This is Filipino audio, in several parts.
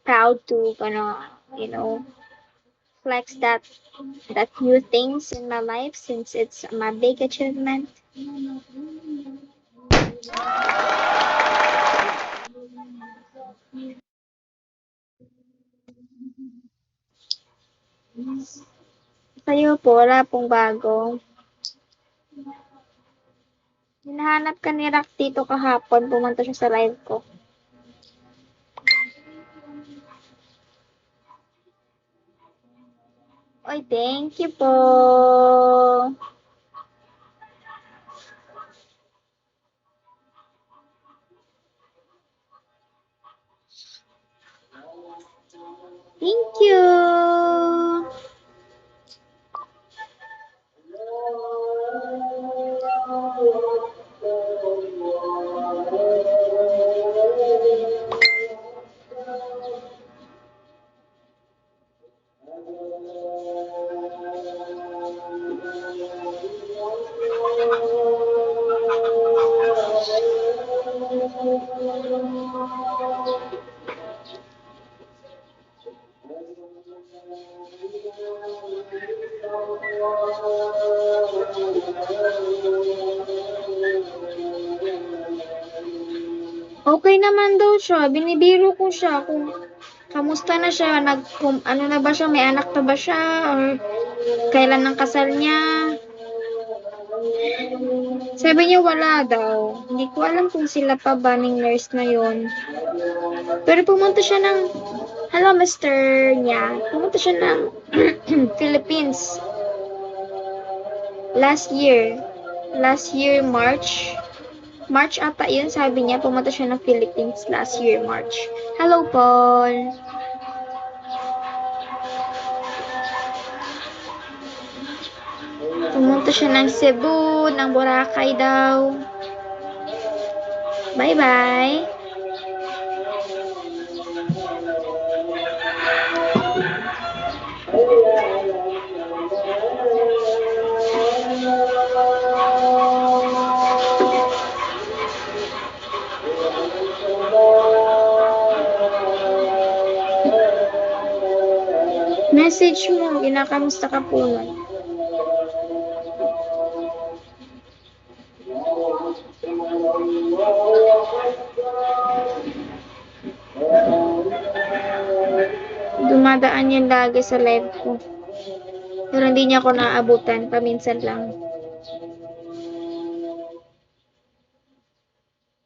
proud to flex that new things in my life since it's my big achievement. Sa'yo po, wala pong bago. Hinahanap ka ni Rock dito kahapon, pumunta siya sa live ko. Oy, thank you po. Thank you. Okay naman daw siya. Binibiro ko siya kung kamusta na siya, ano na ba siya, may anak na ba siya, or kailan ang kasal niya. Sabi niya wala daw. Hindi ko alam kung sila pa ba ng nurse na yon. Pero pumunta siya ng, hello Mr. niya, pumunta siya ng Philippines. Last year, March ata yun, sabi niya, pumunta siya ng Philippines last year, March. Hello, Paul. Pumunta siya ng Cebu, ng Boracay daw. Bye-bye. Message mo, kinakamusta ka po nun. Dumadaan yan lagi sa live ko. Pero hindi niya ako naaabutan, paminsan lang.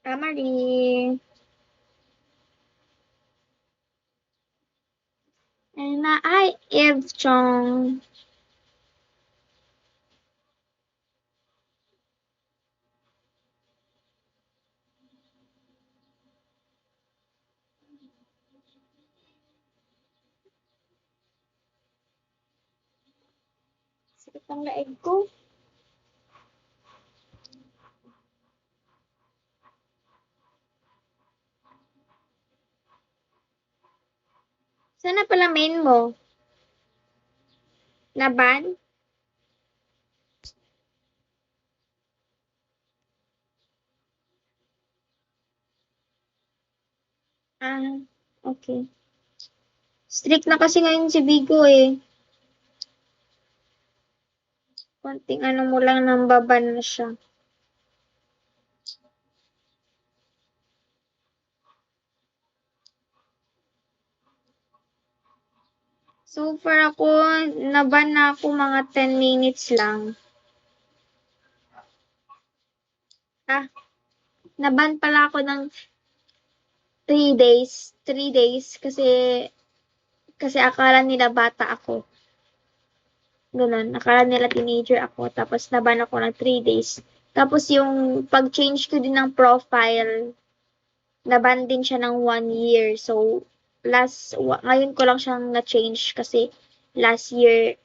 Marie. Ay, Eve Chong. Sakit ang laig ko. Sana pala main mo? Naban? Okay. Strict na kasi ngayon si Bigo eh. Konting ano mo lang nang baban na siya. So far ako, naban na ako mga 10 minutes lang. Naban pala ako ng 3 days. 3 days kasi akala nila bata ako. Ganun, akala nila teenager ako. Tapos naban ako ng 3 days. Tapos yung pag-change ko din ng profile, naban din siya ng 1 year. So, ngayon ko lang siyang na-change kasi last year